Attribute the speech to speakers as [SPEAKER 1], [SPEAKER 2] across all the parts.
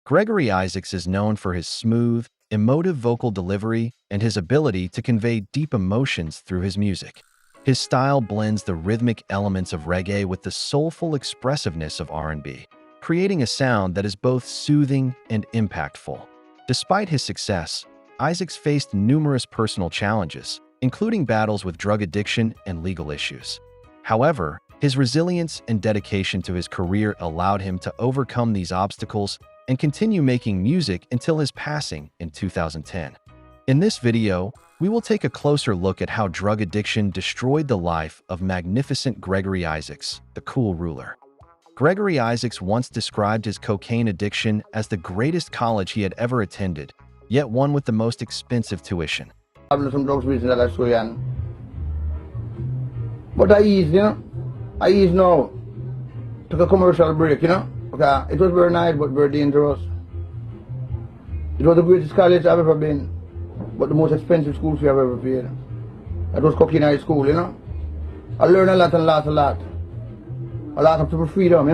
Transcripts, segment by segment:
[SPEAKER 1] Gregory Isaacs is known for his smooth, emotive vocal delivery and his ability to convey deep emotions through his music. His style blends the rhythmic elements of reggae with the soulful expressiveness of R&B, creating a sound that is both soothing and impactful. Despite his success, Isaacs faced numerous personal challenges, including battles with drug addiction and legal issues. However, his resilience and dedication to his career allowed him to overcome these obstacles and continue making music until his passing in 2010. In this video, we will take a closer look at how drug addiction destroyed the life of magnificent Gregory Isaacs, the cool ruler. Gregory Isaacs once described his cocaine addiction as the greatest college he had ever attended, yet one with the most expensive tuition.
[SPEAKER 2] Having some drugs business that I saw and but I eased, I eased now. Took a commercial break, Okay, it was very nice but very dangerous. It was the greatest college I've ever been, but the most expensive school fee I've ever paid. That was Cocaine High School, I learned a lot and lost a lot. A lot of people freedom,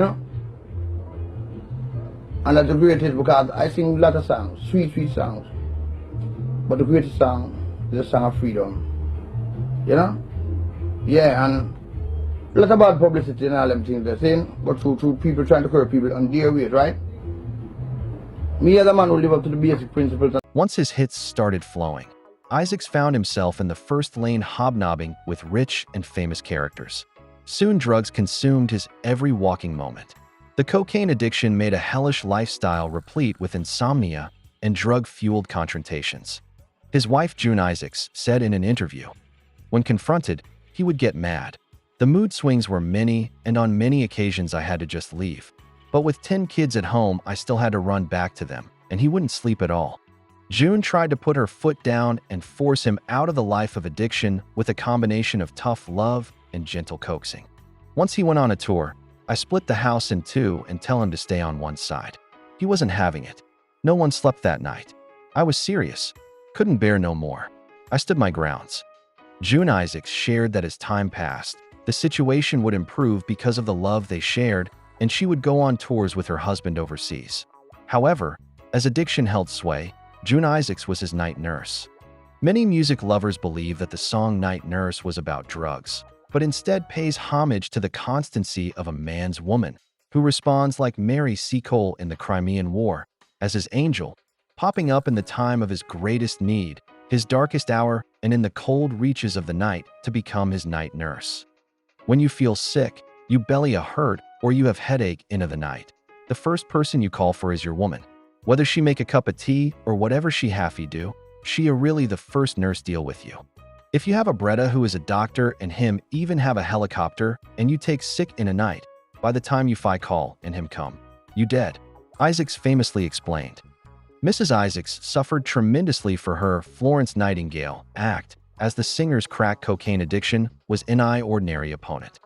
[SPEAKER 2] And that's the greatest because I sing a lot of songs, sweet, sweet songs. But the greatest song is a song of freedom. Yeah, and a lot of bad publicity and all them things they're saying, but through people trying to curb people on their way, right? Me as a man who live up to the basic principles.
[SPEAKER 1] Once his hits started flowing, Isaacs found himself in the first lane hobnobbing with rich and famous characters. Soon drugs consumed his every walking moment. The cocaine addiction made a hellish lifestyle replete with insomnia and drug-fueled confrontations. His wife June Isaacs said in an interview, when confronted, he would get mad. The mood swings were many, and on many occasions I had to just leave. But with 10 kids at home, I still had to run back to them, and he wouldn't sleep at all. June tried to put her foot down and force him out of the life of addiction with a combination of tough love and gentle coaxing. Once he went on a tour, I split the house in two and tell him to stay on one side. He wasn't having it. No one slept that night. I was serious. Couldn't bear no more. I stood my grounds. June Isaacs shared that as time passed, the situation would improve because of the love they shared, and she would go on tours with her husband overseas. However, as addiction held sway, June Isaacs was his night nurse. Many music lovers believe that the song Night Nurse was about drugs, but instead pays homage to the constancy of a man's woman, who responds like Mary Seacole in the Crimean War, as his angel, popping up in the time of his greatest need, his darkest hour, and in the cold reaches of the night to become his night nurse. When you feel sick, you belly a hurt, or you have headache into the night, the first person you call for is your woman. Whether she make a cup of tea or whatever she halfy do, she are really the first nurse deal with you. If you have a Bretta who is a doctor and him even have a helicopter and you take sick in a night, by the time you fi call and him come, you dead. Isaacs famously explained. Mrs. Isaacs suffered tremendously for her Florence Nightingale act, as the singer's crack cocaine addiction was an ordinary opponent.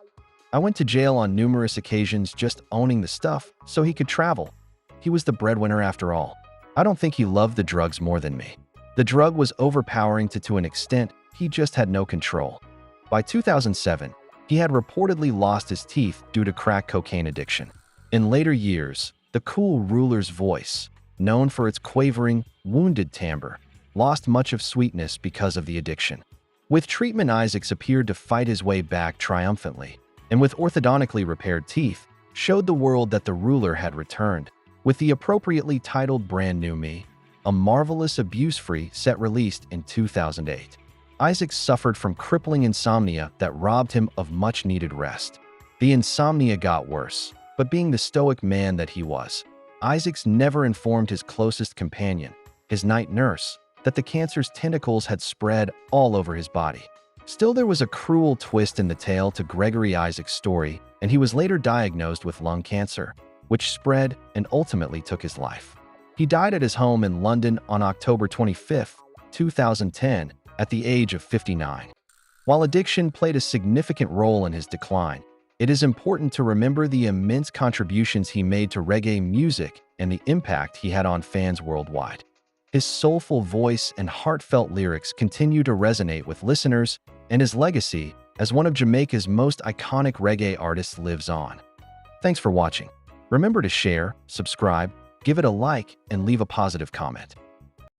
[SPEAKER 1] I went to jail on numerous occasions just owning the stuff so he could travel. He was the breadwinner after all. I don't think he loved the drugs more than me. The drug was overpowering to an extent he just had no control. By 2007, he had reportedly lost his teeth due to crack cocaine addiction. In later years, the cool ruler's voice, known for its quavering, wounded timbre, lost much of sweetness because of the addiction. With treatment, Isaacs appeared to fight his way back triumphantly, and with orthodontically repaired teeth, showed the world that the ruler had returned. With the appropriately titled Brand New Me, a marvelous abuse-free set released in 2008. Isaacs suffered from crippling insomnia that robbed him of much-needed rest. The insomnia got worse, but being the stoic man that he was, Isaacs never informed his closest companion, his night nurse, that the cancer's tentacles had spread all over his body. Still, there was a cruel twist in the tale to Gregory Isaacs' story, and he was later diagnosed with lung cancer, which spread and ultimately took his life. He died at his home in London on October 25, 2010, at the age of 59. While addiction played a significant role in his decline, it is important to remember the immense contributions he made to reggae music and the impact he had on fans worldwide. His soulful voice and heartfelt lyrics continue to resonate with listeners, and his legacy as one of Jamaica's most iconic reggae artists lives on. Thanks for watching. Remember to share, subscribe, Give it a like and leave a positive comment.